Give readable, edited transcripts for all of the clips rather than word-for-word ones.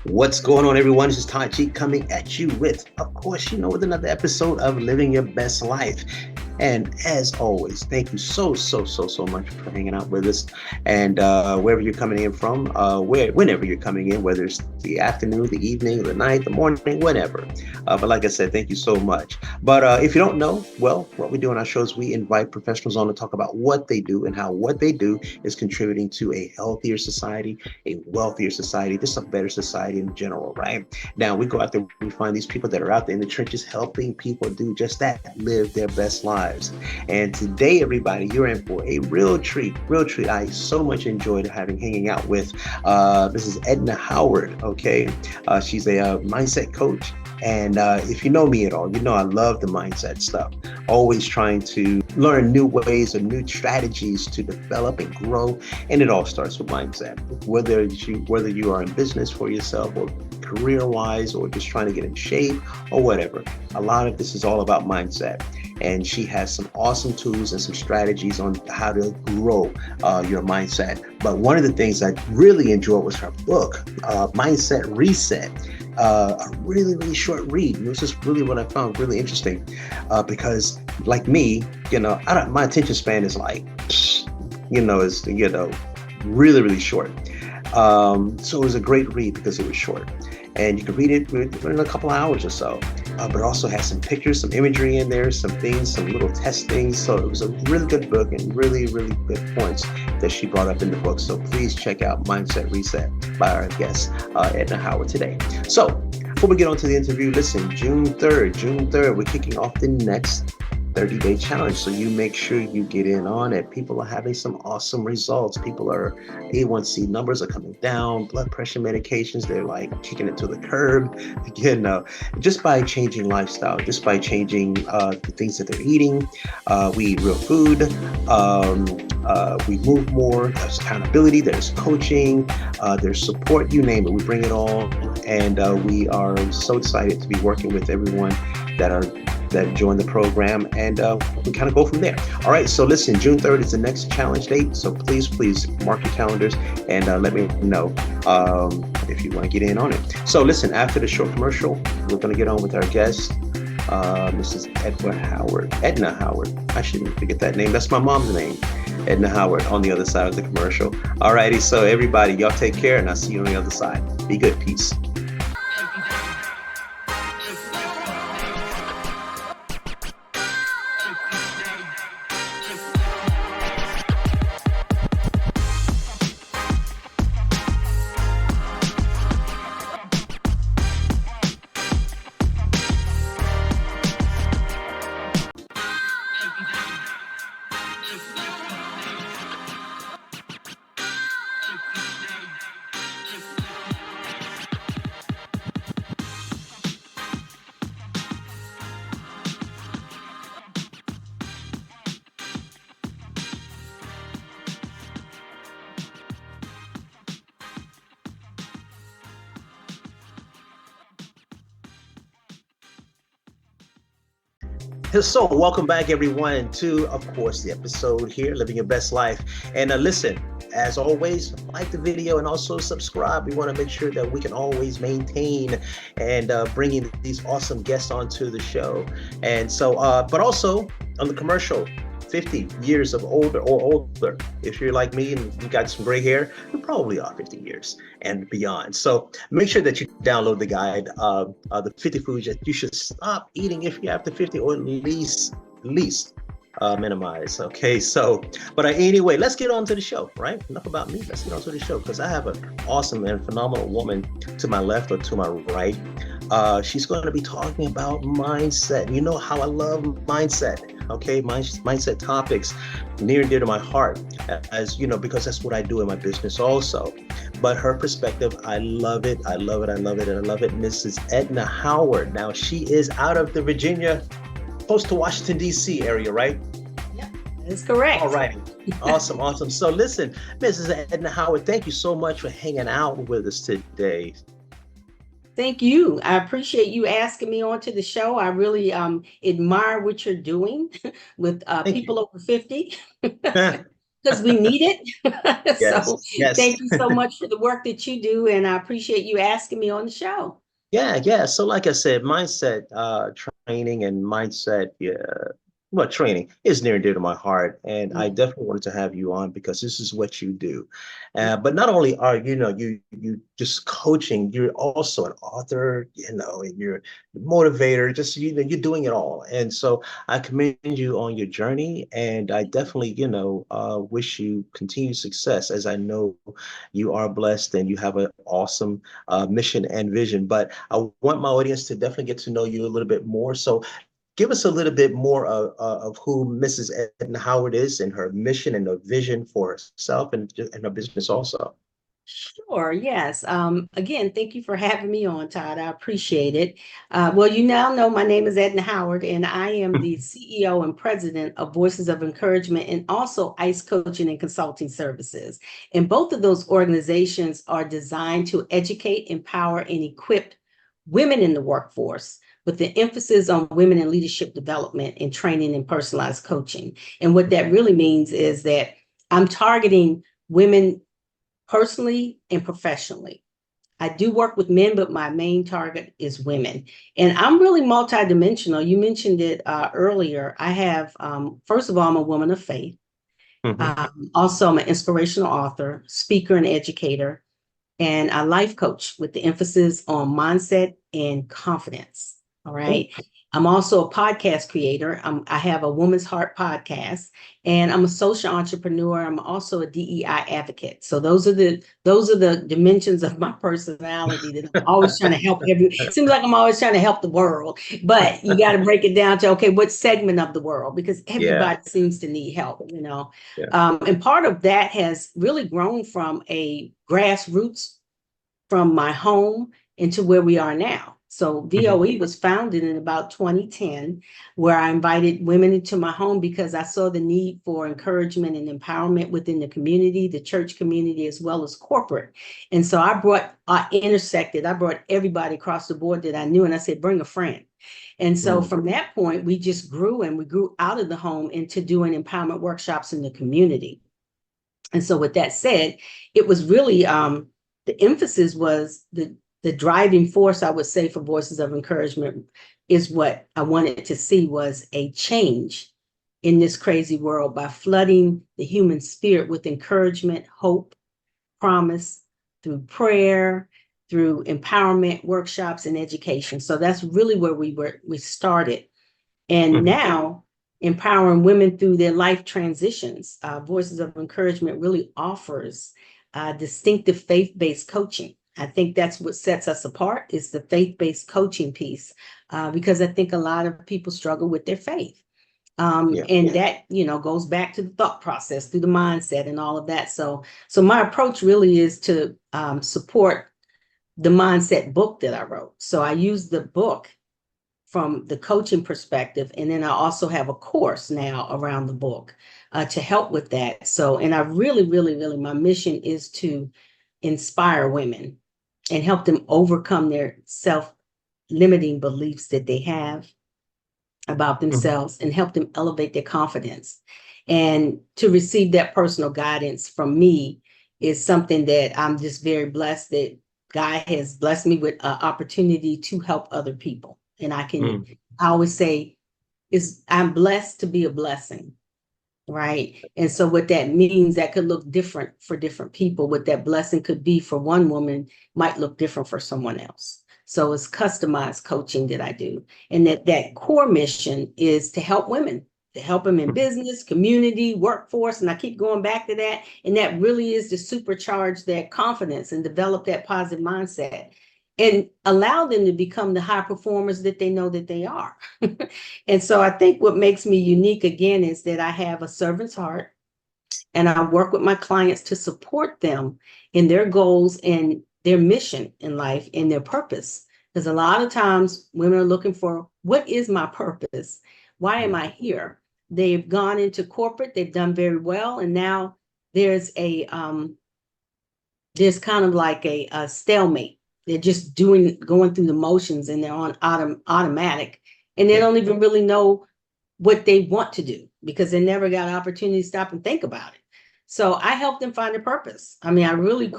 What's going on, everyone? This is Todd coming at you with, of course, with another episode of Living Your Best Life. And as always, thank you so much for hanging out with us. And wherever you're coming in from, whenever you're coming in, whether it's the afternoon, the evening, the night, the morning, whatever. But like I said, thank you so much. But if you don't know, well, what we do on our show is we invite professionals on to talk about what they do and how what they do is contributing to a healthier society, a wealthier society, just a better society in general, right? Now we go out there, we find these people that are out there in the trenches helping people do just that, live their best lives. And today, everybody, you're in for a real treat, real treat. I so much enjoyed hanging out with Mrs. Edna Howard. Okay, she's a mindset coach. And if you know me at all, you know I love the mindset stuff. Always trying to learn new ways or new strategies to develop and grow. And it all starts with mindset. Whether you are in business for yourself or career-wise or just trying to get in shape or whatever, a lot of this is all about mindset. And she has some awesome tools and some strategies on how to grow your mindset. But one of the things I really enjoyed was her book, Mindset Reset. A really short read. This is really what I found really interesting because, like me, my attention span is like, really short. So it was a great read because it was short, and you can read it in a couple of hours or so. But it also has some pictures, some imagery in there, some things, some little testings. So it was a really good book and really good points that she brought up in the book. So please check out Mindset Reset by our guest, Edna Howard today. So before we get on to the interview, listen, June 3rd, we're kicking off the next 30-day challenge. So you make sure you get in on it. People are having some awesome results. People are A1C numbers are coming down, blood pressure medications, they're like kicking it to the curb, just by changing lifestyle, just by changing the things that they're eating. We eat real food. We move more. There's accountability, there's coaching, there's support, you name it. We bring it all. And we are so excited to be working with everyone that join the program, and we kind of go from there. All right, so listen, June 3rd is the next challenge date, so please mark your calendars and let me know if you want to get in on it. So listen, after the short commercial, we're going to get on with our guest, Mrs. Edna Howard. I shouldn't forget that name. That's my mom's name, Edna Howard, on the other side of the commercial. All righty, so everybody, y'all take care, and I'll see you on the other side. Be good. Peace. So welcome back, everyone, to, of course, the episode here, Living Your Best Life. And listen, as always, like the video and also subscribe. We want to make sure that we can always maintain and bringing these awesome guests onto the show. And so, but also on the commercial, 50 years of older or older. If you're like me and you got some gray hair, you probably are 50 years and beyond. So make sure that you download the guide, the 50 foods that you should stop eating if you're after 50, or at least minimize. Okay, so, but anyway, let's get on to the show, right? Enough about me. Let's get on to the show, because I have an awesome and phenomenal woman to my left or to my right. She's going to be talking about mindset. You know how I love mindset. Okay, mindset topics near and dear to my heart, as you know, because that's what I do in my business also. But her perspective, I love it. Mrs. Edna Howard. Now, she is out of the Virginia, close to Washington, D.C. area, right? Yep, that's correct. All right. Awesome. So listen, Mrs. Edna Howard, thank you so much for hanging out with us today. Thank you. I appreciate you asking me onto the show. I really admire what you're doing with people over 50. because we need it. So Yes, yes. thank you so much for the work that you do, and I appreciate you asking me on the show. Yeah, yeah. So like I said, mindset training and mindset, yeah, well, training is near and dear to my heart. And I Mhm. definitely wanted to have you on because this is what you do. But not only are you just coaching, you're also an author, and you're a motivator, just you're doing it all. And so I commend you on your journey, and I definitely, wish you continued success, as I know you are blessed and you have an awesome mission and vision. But I want my audience to definitely get to know you a little bit more. So give us a little bit more of who Mrs. Edna Howard is and her mission and her vision for herself and her business also. Sure, yes. Again, thank you for having me on, Todd. I appreciate it. Well, you now know my name is Edna Howard, and I am the CEO and president of Voices of Encouragement and also ICE Coaching and Consulting Services. And both of those organizations are designed to educate, empower, and equip women in the workforce with the emphasis on women in leadership development and training and personalized coaching. And what that really means is that I'm targeting women personally and professionally. I do work with men, but my main target is women. And I'm really multidimensional. You mentioned it earlier. I have, first of all, I'm a woman of faith. Mhm. Also, I'm an inspirational author, speaker, and educator, and a life coach with the emphasis on mindset and confidence. All Cool. right. I'm also a podcast creator. I have a Woman's Heart podcast, and I'm a social entrepreneur. I'm also a DEI advocate. So those are the dimensions of my personality that I'm always trying to help every. Seems like I'm always trying to help the world, but you got to break it down to okay, what segment of the world? Because Yeah, everybody seems to need help. yeah. And part of that has really grown from a grassroots from my home into where we are now. So Mhm. VOE was founded in about 2010, where I invited women into my home because I saw the need for encouragement and empowerment within the community, the church community, as well as corporate. And so I brought everybody across the board that I knew, and I said, bring a friend. And so Mm. from that point, we just grew and we grew out of the home into doing empowerment workshops in the community. And so with that said, it was really the emphasis was the driving force, I would say, for Voices of Encouragement is what I wanted to see was a change in this crazy world by flooding the human spirit with encouragement, hope, promise through prayer, through empowerment workshops and education. So that's really where we started. And Mhm. now, empowering women through their life transitions, Voices of Encouragement really offers distinctive faith-based coaching. I think that's what sets us apart is the faith-based coaching piece, because I think a lot of people struggle with their faith. Yeah. And that, goes back to the thought process through the mindset and all of that. So my approach really is to support the mindset book that I wrote. So I use the book from the coaching perspective. And then I also have a course now around the book to help with that. So, and I really, really, really, my mission is to inspire women and help them overcome their self-limiting beliefs that they have about Mhm. themselves and help them elevate their confidence. And to receive that personal guidance from me is something that I'm just very blessed that God has blessed me with an opportunity to help other people. And Mm. I always say, I'm blessed to be a blessing. Right. And so what that means that could look different for different people. What that blessing could be for one woman might look different for someone else. So it's customized coaching that I do. And that core mission is to help women, to help them in business, community, workforce. And I keep going back to that. And that really is to supercharge that confidence and develop that positive mindset and allow them to become the high performers that they know that they are. And so I think what makes me unique again is that I have a servant's heart and I work with my clients to support them in their goals and their mission in life and their purpose. Because a lot of times women are looking for what is my purpose? Why am Yeah. I here? They've gone into corporate, they've done very well, and now there's there's kind of like a stalemate. They're just going through the motions and they're on automatic, and they Yeah. don't even really know what they want to do because they never got an opportunity to stop and think about it. So I help them find a purpose. I mean, I really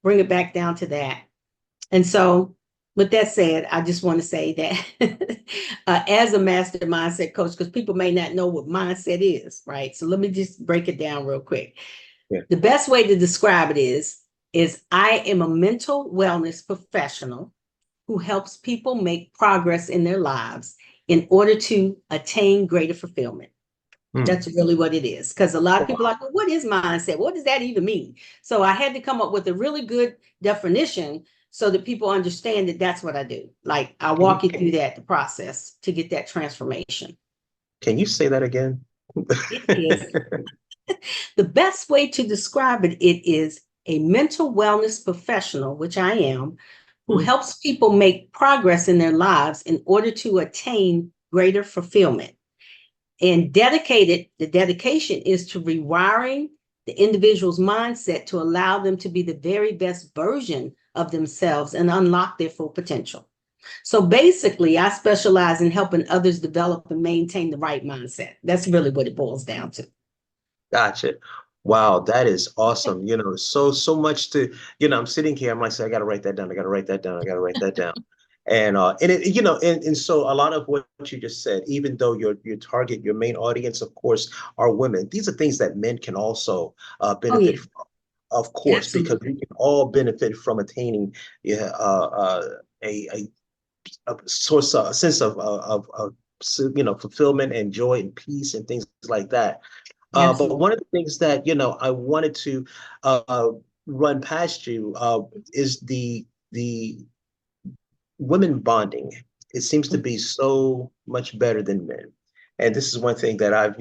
bring it back down to that. And so, with that said, I just want to say that as a master mindset coach, because people may not know what mindset is, right? So let me just break it down real quick. Yeah. The best way to describe it is I am a mental wellness professional who helps people make progress in their lives in order to attain greater fulfillment. Hmm. That's really what it is. Because a lot of people are Wow. like, well, what is mindset? What does that even mean? So I had to come up with a really good definition so that people understand that that's what I do. Like I Can you walk you through that the process to get that transformation. can you say that again? It is the best way to describe it. It is a mental wellness professional, which I am, who Hmm. helps people make progress in their lives in order to attain greater fulfillment. And the dedication is to rewiring the individual's mindset to allow them to be the very best version of themselves and unlock their full potential. So basically, I specialize in helping others develop and maintain the right mindset. That's really what it boils down to. Gotcha. Wow, that is awesome. So much to, I'm sitting here, I'm like, I gotta write that down. I gotta write that down. I gotta write that down. And it, and so a lot of what you just said, even though your target, your main audience, of course, are women, these are things that men can also Oh, benefit yeah, from, of course, because we absolutely. can all benefit from attaining yeah, a source, a sense of fulfillment and joy and peace and things like that. But Absolutely. one of the things that I wanted to run past you is the women bonding. It seems to be so much better than men, and this is one thing that I've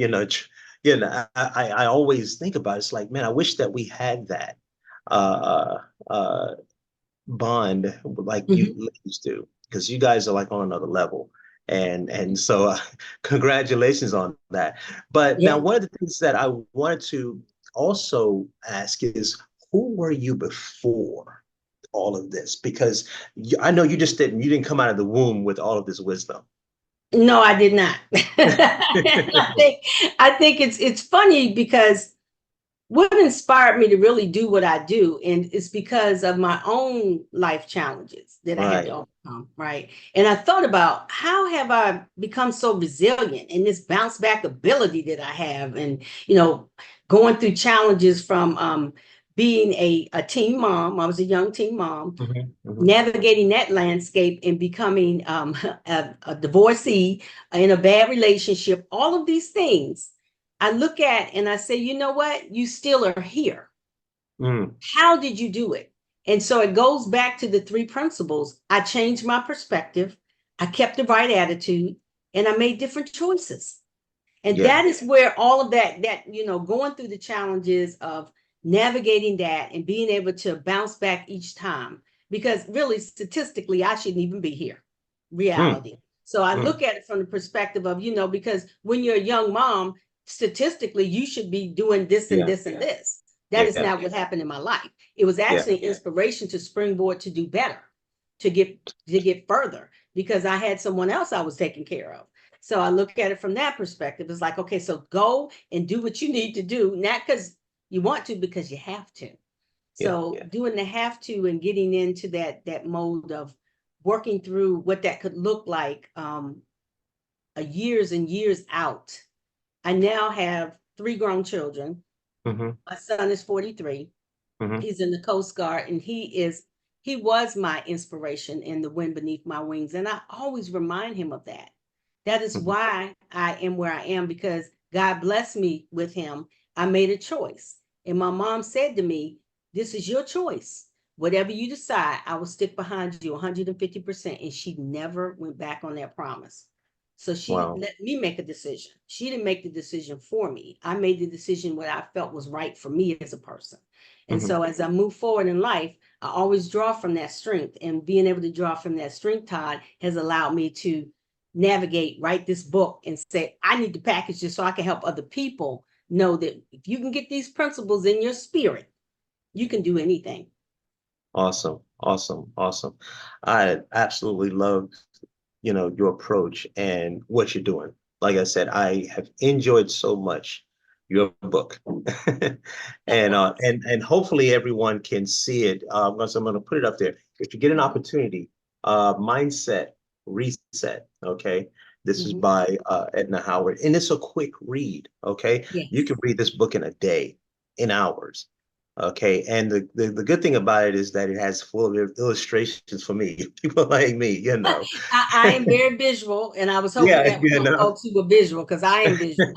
I always think about. It's like, man, I wish that we had that uh, uh, bond like you Mhm. ladies do, because you guys are like on another level. And so congratulations on that. But now Yeah. one of the things that I wanted to also ask is, who were you before all of this? Because I know you didn't come out of the womb with all of this wisdom. No, I did not. I think it's funny because what inspired me to really do what I do, and it's because of my own life challenges that I had to Right. overcome, right? And I thought about how have I become so resilient and this bounce back ability that I have, and going through challenges from being a teen mom. I was a young teen mom, Hmm. Hmm. navigating that landscape and becoming a divorcee in a bad relationship, all of these things I look at and I say, you know what? You still are here. Mm. How did you do it? And so it goes back to the three principles. I changed my perspective, I kept the right attitude, and I made different choices. And Yeah. that is where all of that going through the challenges of navigating that and being able to bounce back each time, because really statistically I shouldn't even be here, Mm. reality. So I Mm. look at it from the perspective of, because when you're a young mom, statistically you should be doing this and Yeah. this and this. That is Yeah. not what happened in my life. It was Yeah. actually an inspiration to springboard to do better, to get further, because I had someone else I was taking care of. So I look at it from that perspective. It's like, okay, so go and do what you need to do, not because you want to, because you have to. Yeah. So Yeah. doing the have to and getting into that mode of working through what that could look like a years and years out. I now have three grown children. Hmm. My son is 43. Hmm. He's in the Coast Guard, and he was my inspiration in the wind beneath my wings. And I always remind him of that. That is Hmm. why I am where I am, because God blessed me with him. I made a choice. And my mom said to me, this is your choice. Whatever you decide, I will stick behind you 150%. And she never went back on that promise. So she Wow. let me make a decision. She didn't make the decision for me. I made the decision what I felt was right for me as a person. And Hmm. so as I move forward in life, I always draw from that strength. And being able to draw from that strength, Todd, has allowed me to navigate, write this book, and say, I need to package this so I can help other people know that if you can get these principles in your spirit, you can do anything. Awesome. Awesome. Awesome. I absolutely love, your approach and what you're doing. Like I said, I have enjoyed so much your book. And hopefully everyone can see it. I'm going to put it up there. If you get an opportunity, Mindset Reset. Okay. This is Mhm. by Edna Howard, and it's a quick read. Okay. You can Yes. read this book in a day, in hours. Okay. And the good thing about it is that it has full of illustrations for me, people like me, you know. I am very visual, and I was hoping Yeah, that would you help know. folks who were visual because I am visual.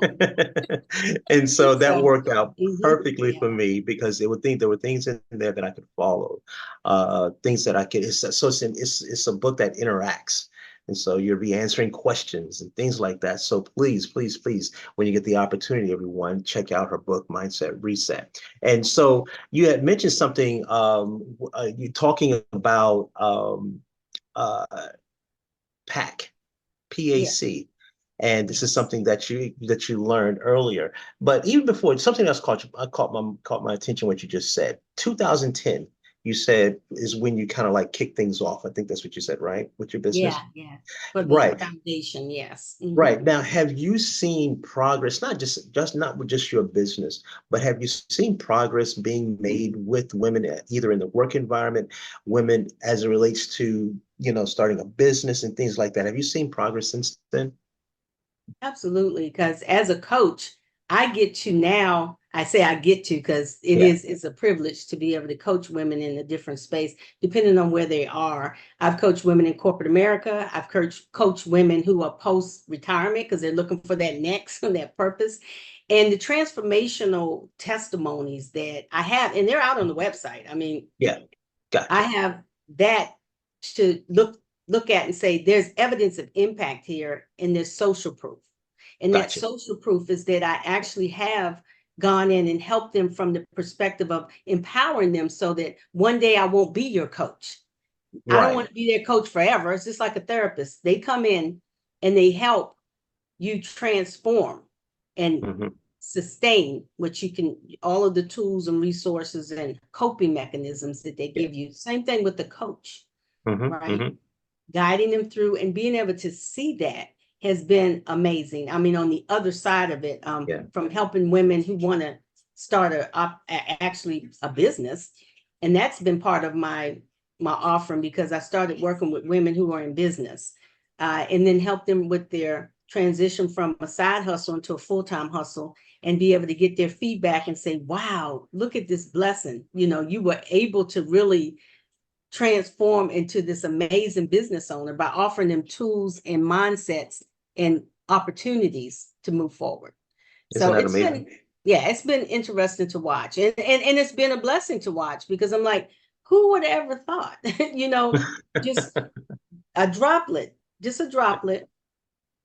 And so that So, worked out perfectly yeah, for me because there were things in there that I could follow, things that I could. It's a book that interacts, and so you'll be answering questions and things like that. So please, please, please, when you get the opportunity, everyone, check out her book, Mindset Reset. And so you had mentioned something. You talking about uh, PAC. yeah, PAC. And this is yes, something that you learned earlier. But even before, something else caught my attention what you just said. 2010, you said is when you kind of like kick things off. I think that's what you said, right? With your yeah, business. yeah. For the Right. foundation, yes. Right. Now, have you seen progress, not just not with just your business, but have you seen progress being made with women either in the work environment, women as it relates to, starting a business and things like that? Have you seen progress since then? Absolutely, because as a coach, I get to now, I say I get to because Yeah. it's a privilege to be able to coach women in a different space, depending on where they are. I've coached women in corporate America. I've coached women who are post-retirement because they're looking for that next, that purpose. And the transformational testimonies that I have, and they're out on the website. I mean, Yeah. I Gotcha. have that to look at and say there's evidence of impact here, and there's social proof. And that Gotcha. social proof is that I actually have gone in and helped them from the perspective of empowering them so that one day I won't be your coach. I don't Right. want to be their coach forever. It's just like a therapist. They come in and they help you transform and Hmm. sustain what you can, all of the tools and resources and coping mechanisms that they Yeah. give you. Same thing with the coach, Hmm. right? Hmm. Guiding them through and being able to see that has been amazing. I mean, on the other side of it, Yeah. from helping women who want to start actually a business, and that's been part of my offering because I started working with women who are in business, and then help them with their transition from a side hustle into a full-time hustle and be able to get their feedback and say, wow, look at this blessing. You were able to really transform into this amazing business owner by offering them tools and mindsets and opportunities to move forward. Isn't So that amazing? yeah, it's been interesting to watch. And it's been a blessing to watch because I'm like, who would have ever thought, just a droplet, just a droplet,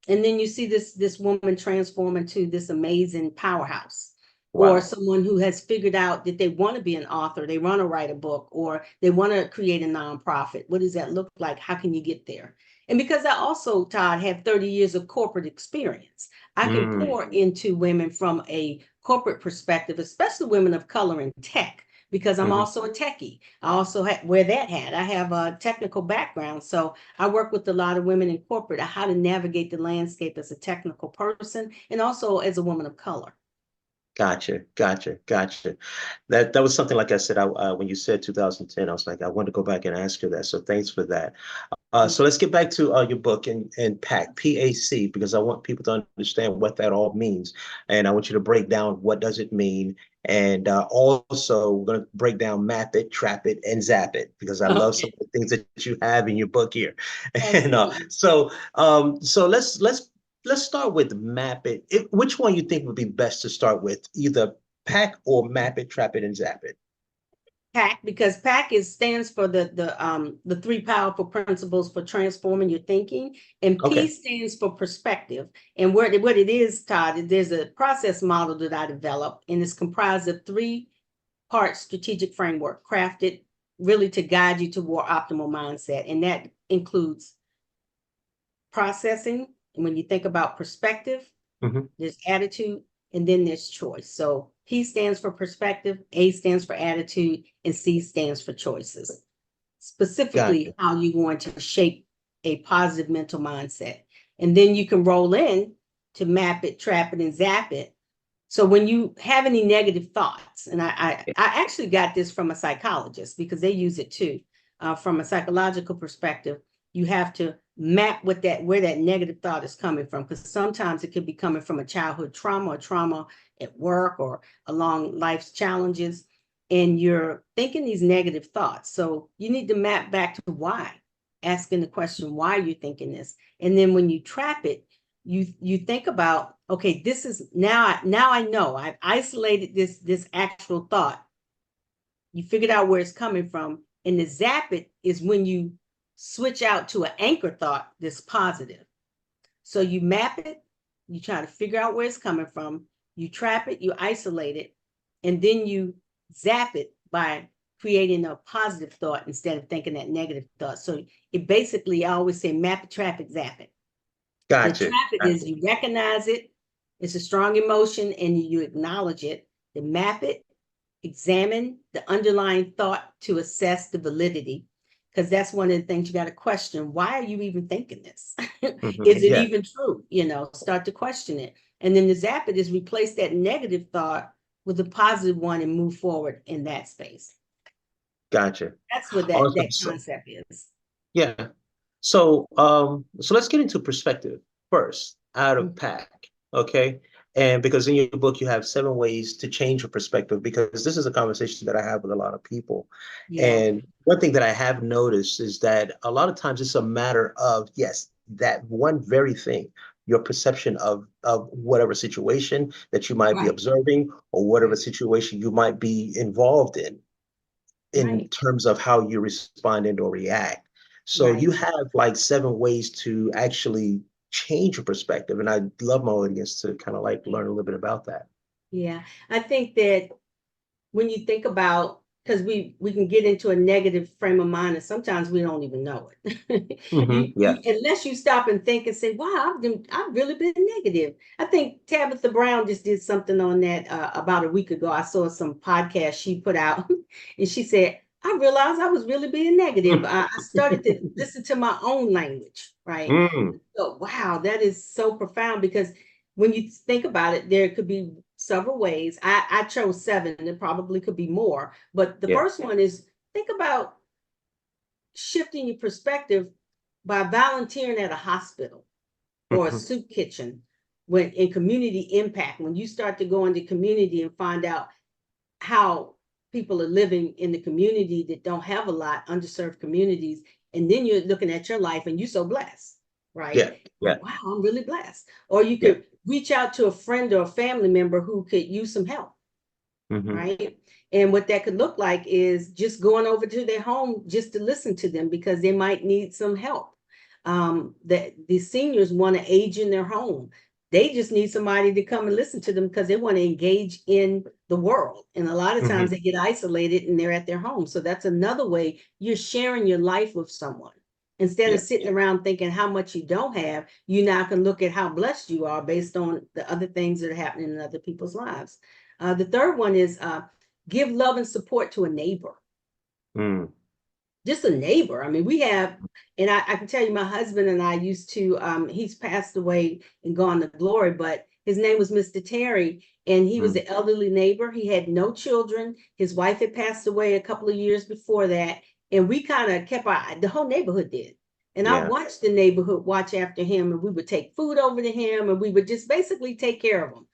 and then you see this woman transform into this amazing powerhouse, or Wow. someone who has figured out that they want to be an author, they want to write a book, or they want to create a nonprofit. What does that look like? How can you get there? And because I also, Todd, have 30 years of corporate experience, I can Mm. pour into women from a corporate perspective, especially women of color in tech, because I'm Hmm. also a techie. I also wear that hat. I have a technical background, so I work with a lot of women in corporate on how to navigate the landscape as a technical person and also as a woman of color. Gotcha. Gotcha. Gotcha. That was something like I said. When you said 2010, I was like, I wanted to go back and ask you that. So thanks for that. So let's get back to your book and PAC, PAC, because I want people to understand what that all means, and I want you to break down what does it mean, and also we're going to break down map it, trap it, and zap it, because I love some Okay, of the things that you have in your book here, and absolutely. so let's start with map it. Which one you think would be best to start with, either PAC or map it, trap it, and zap it? PAC, because PAC stands for the three powerful principles for transforming your thinking, and P Okay. stands for perspective. And what it is, Todd, there's a process model that I developed, and it's comprised of three-part strategic framework crafted really to guide you toward optimal mindset, and that includes processing. And when you think about perspective, Hmm. there's attitude, and then there's choice. So P stands for perspective, A stands for attitude, and C stands for choices. Specifically, Gotcha. how you're going to shape a positive mental mindset. And then you can roll in to map it, trap it, and zap it So when you have any negative thoughts, and I actually got this from a psychologist because they use it too. From a psychological perspective, you have to map where that negative thought is coming from, because sometimes it could be coming from a childhood trauma or trauma at work or along life's challenges, and you're thinking these negative thoughts. So you need to map back to why, asking the question why you're thinking this, and then when you trap it, you think about, okay, this is now I know I've isolated this actual thought. You figured out where it's coming from, and the zap it is when you switch out to an anchor thought that's positive. So you map it, you try to figure out where it's coming from, you trap it, you isolate it, and then you zap it by creating a positive thought instead of thinking that negative thought. So it basically, I always say, map it, trap it, zap it. The Gotcha. trap it is you recognize it, it's a strong emotion, and you acknowledge it. To map it, examine the underlying thought to assess the validity, because that's one of the things you got to question. Why are you even thinking this? Is it Yeah. even true? Start to question it. And then the zap it is replace that negative thought with a positive one and move forward in that space. Gotcha. That's what that Awesome. concept is. Yeah. So let's get into perspective first, out of Mhm. pack. Okay. And because in your book you have 7 ways to change your perspective, because this is a conversation that I have with a lot of people. Yeah, And one thing that I have noticed is that a lot of times it's a matter of, yes, that one very thing, your perception of whatever situation that you might be right, observing or whatever situation you might be involved in right, terms of how you respond and or react. So you right. have like 7 ways to actually change your perspective. And I'd love my audience to kind of like learn a little bit about that. Yeah, I think that when you think about, because we can get into a negative frame of mind and sometimes we don't even know it. Yeah. Unless you stop and think and say, wow, I've really been negative. I think Tabitha Brown just did something on that about a week ago. I saw some podcast she put out and she said, I realized I was really being negative. I started to listen to my own language, right? Mm, So, wow, that is so profound, because when you think about it, there could be several ways. I chose 7, and it probably could be more. But the yeah. first one is, think about shifting your perspective by volunteering at a hospital or a Mhm. soup kitchen, when in community impact, when you start to go into community and find out how people are living in the community that don't have a lot, underserved communities, and then you're looking at your life and you're so blessed, Yeah. right? Yeah. Like, wow, I'm really blessed. Or you Yeah. could reach out to a friend or a family member who could use some help, Hmm. right? And what that could look like is just going over to their home just to listen to them, because they might need some help. The seniors want to age in their home. They just need somebody to come and listen to them because they want to engage in the world. And a lot of times Hmm. they get isolated and they're at their home. So that's another way you're sharing your life with someone. Instead of Yeah. sitting around thinking how much you don't have, you now can look at how blessed you are based on the other things that are happening in other people's lives. The third one is give love and support to a neighbor, Mm. just a neighbor. I mean, we have, and I can tell you, my husband and I used to, he's passed away and gone to glory, but his name was Mr. Terry, and he was Mm. an elderly neighbor. He had no children. His wife had passed away a couple of years before that. And we kind of kept the whole neighborhood did. And I Yeah. watched the neighborhood watch after him, and we would take food over to him, and we would just basically take care of him,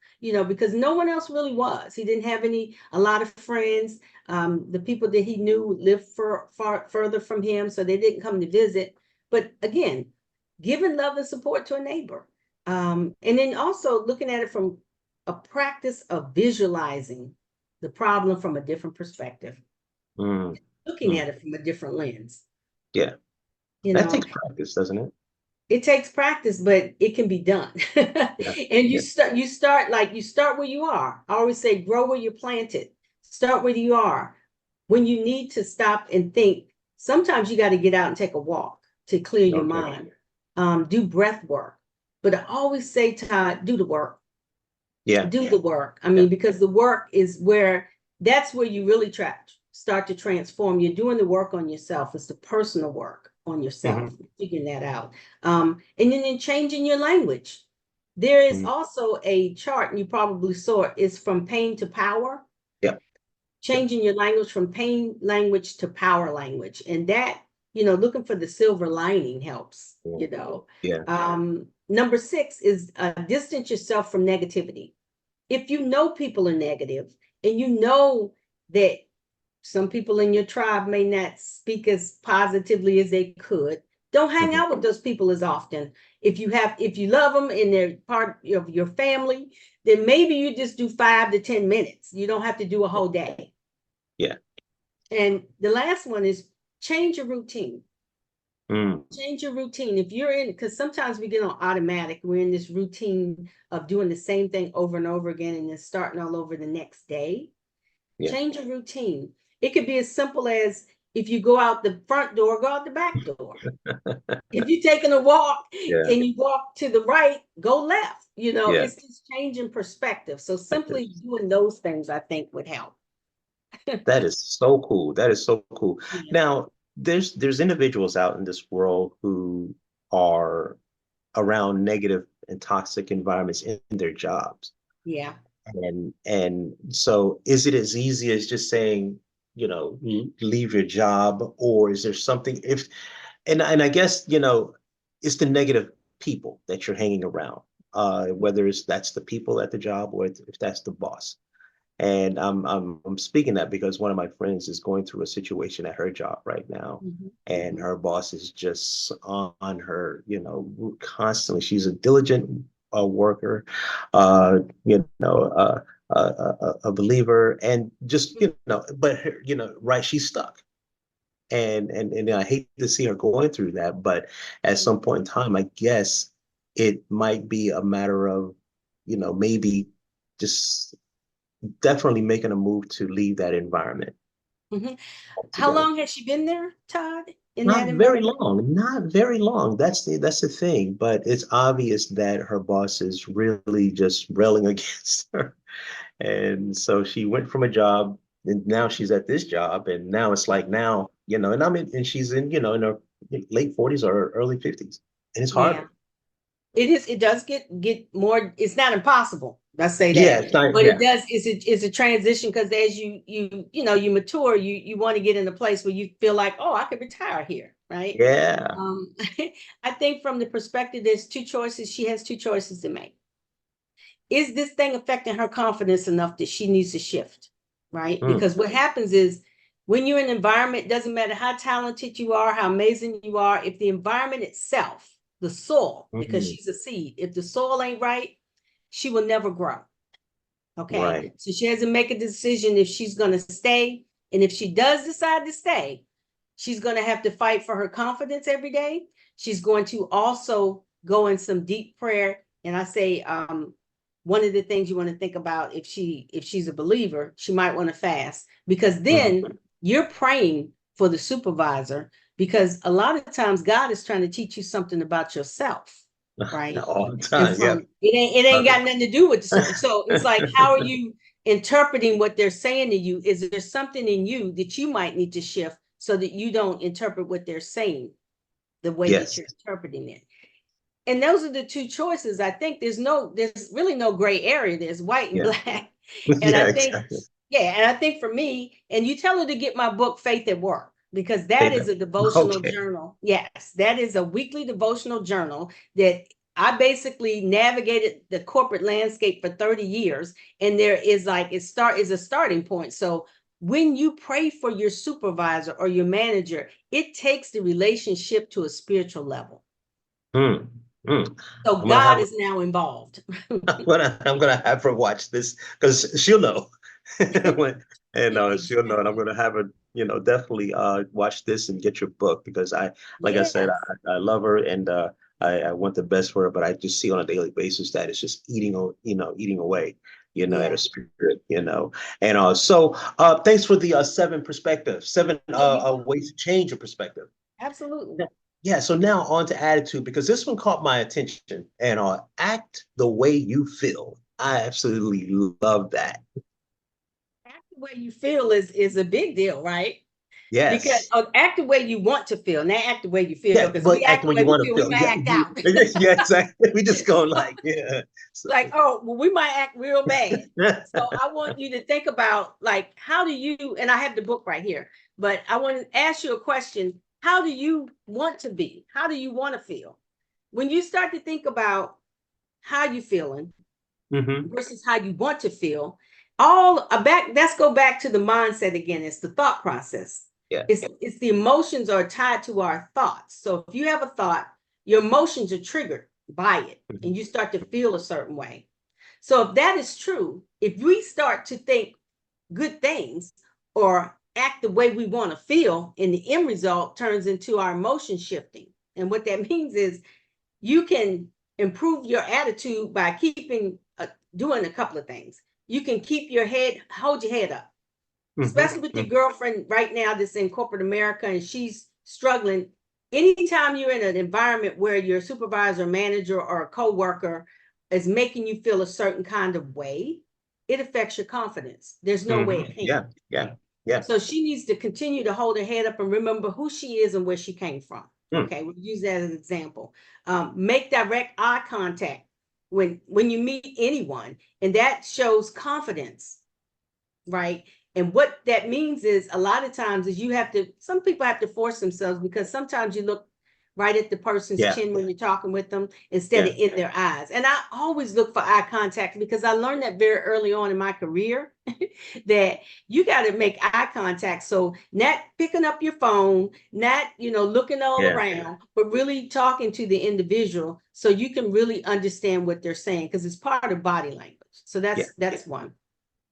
because no one else really was. He didn't have a lot of friends. The people that he knew lived far further from him, so they didn't come to visit. But again, giving love and support to a neighbor. And then also looking at it from a practice of visualizing the problem from a different perspective, Mm. looking Mm. at it from a different lens. Yeah. You That know, takes practice, doesn't it? it takes practice, but it can be done. Yeah. And Yeah. you start where you are. I always say, grow where you're planted. Start where you are. When you need to stop and think, sometimes you got to get out and take a walk to clear your Okay. mind. Do breath work. But I always say, Todd, do the work. Yeah. Do the work. I Yeah. mean, because the work is that's where you really start to transform. You're doing the work on yourself. It's the personal work on yourself, Hmm. figuring that out. And then changing your language. There is Mm. also a chart, and you probably saw it, is from pain to power, Yep. Yep. changing your language from pain language to power language. And that, looking for the silver lining helps, Yeah. Number 6 is distance yourself from negativity. If you know people are negative and you know that some people in your tribe may not speak as positively as they could, don't hang Mhm. out with those people as often. If you love them and they're part of your family, then maybe you just do 5 to 10 minutes. You don't have to do a whole day. Yeah. And the last one is change your routine. Mm. Change your routine. If you're in, because sometimes we get on automatic, we're in this routine of doing the same thing over and over again and then starting all over the next day. Yeah. Change your routine. It could be as simple as, if you go out the front door, go out the back door. If you're taking a walk Yeah. and you walk to the right, go left. Yeah. It's just changing perspective. So Active. simply doing those things, I think, would help. That is so cool. That is so cool. Yeah. Now, there's individuals out in this world who are around negative and toxic environments in their jobs. Yeah. And so is it as easy as just saying, leave your job, or is there something if and I guess, it's the negative people that you're hanging around, whether it's that's the people at the job or if that's the boss. And I'm speaking that because one of my friends is going through a situation at her job right now, Mm-hmm. and Mm-hmm. her boss is just on her, constantly. She's a diligent worker, a believer, and just but her, right, she's stuck. And I hate to see her going through that, but at some point in time, I guess it might be a matter of, maybe just definitely making a move to leave that environment Mm-hmm. How altogether. long has she been there, Todd, in that Not very environment? long, not very long. That's the thing. But it's obvious that her boss is really just railing against her. And so she went from a job and now she's at this job. And now it's like now, and she's in her late 40s or early 50s. And it's Yeah. harder. It does get more. It's not impossible, let's say Yeah, that, it's not, but it yeah. does. It's a transition, because as you mature, you want to get in a place where you feel like, oh, I could retire here, right? Yeah. um I think from the perspective, there's two choices. She has two choices to make. Is this thing affecting her confidence enough that she needs to shift, right? Mm, Because what happens is, when you're in an environment, doesn't matter how talented you are, how amazing you are, if the environment itself, the soil, because mm, she's a seed, if the soil ain't right, she will never grow. Okay. right. So she has to make a decision if she's going to stay. And if she does decide to stay, she's going to have to fight for her confidence every day. She's going to also go in some deep prayer. And I say, one of the things you want to think about, if she's a believer, she might want to fast, because Mm. then you're praying for the supervisor, because a lot of times God is trying to teach you something about yourself, right? All the And time. Yep. from it ain't Love got nothing to do with the super. So it's like, how are it. you interpreting what they're saying to you? Is there something in you that you might need to shift so that you don't interpret what they're saying the way that Yes. you're interpreting it? And those are the two choices. I think there's really no gray area. There's white and Yeah. black. And I Yeah, think, exactly. yeah, and I think for me, and you tell her to get my book, Faith at Work, because that Faith. is a devotional Okay. journal. Yes, that is a weekly devotional journal that I basically navigated the corporate landscape for 30 years. And there is like, is a starting point. So when you pray for your supervisor or your manager, it takes the relationship to a spiritual level. Mm, mm. So I'm gonna have God is now involved. I'm gonna have her watch this because she'll know. when, and she'll know, and I'm Exactly. gonna have her, definitely watch this and get your book because like I said, Yes. I love her and I want the best for her, but I just see on a daily basis that it's just eating away, at her Yeah. spirit, and so thanks for the seven Oh, you ways to change your perspective. absolutely. Yeah, so now on to attitude because this one caught my attention and act the way you feel. I absolutely love that. The way you feel is a big deal, right? Because Yes. act the way you want to feel, not act the way you feel. Yeah, Because but we act act the the way you way we want to feel, we feel. might Yeah, act out. yeah, exactly. We just go like, yeah. So, Like, oh, well, we might act real bad. So I want you to think about, like, how do you, and I have the book right here, but I want to ask you a question. How do you want to be? How do you want to feel? When you start to think about how you feeling hmm versus how you want to feel, all back, let's go back to the mindset again. It's the thought process. Yeah. It's the emotions are tied to our thoughts. So if you have a thought, your emotions are triggered by it hmm and you start to feel a certain way. So if that is true, if we start to think good things or act the way we want to feel, and the end result turns into our emotion shifting. And what that means is you can improve your attitude by keeping doing a couple of things. You can keep your head, hold your head up, especially with your hmm girlfriend right now that's in corporate America and she's struggling. Anytime you're in an environment where your supervisor, manager, or a coworker is making you feel a certain kind of way, it affects your confidence. There's no way it can't. Yeah. Yeah. Yeah. So she needs to continue to hold her head up and remember who she is and where she came from. Mm. Okay, we'll use that as an example. Make direct eye contact when you meet anyone, and that shows confidence, right? And what that means is a lot of times is you have to, some people have to force themselves because sometimes you look right at the person's Yeah. chin when you're talking with them instead Yeah. of in their eyes. And I always look for eye contact because I learned that very early on in my career that you got to make eye contact. So not picking up your phone, not, looking all Yeah. around, but really talking to the individual so you can really understand what they're saying because it's part of body language. So Yeah. that's one.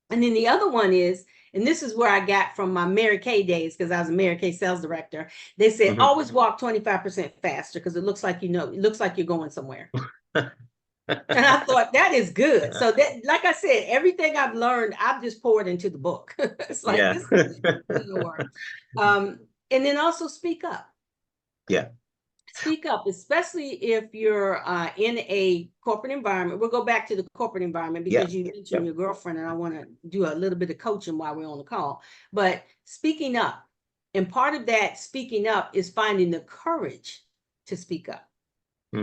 And then the other one is, and this is where I got from my Mary Kay days, because I was a Mary Kay sales director. They said, hmm always walk 25% faster because it looks like it looks like you're going somewhere. And I thought that is good. So that, like I said, everything I've learned, I've just poured into the book. It's like Yeah. this is gonna work. And then also speak up. Yeah. Speak up, especially if you're in a corporate environment. We'll go back to the corporate environment Yeah. because you mentioned Yeah. your girlfriend, and I want to do a little bit of coaching while we're on the call. But speaking up, and part of that speaking up is finding the courage to speak up.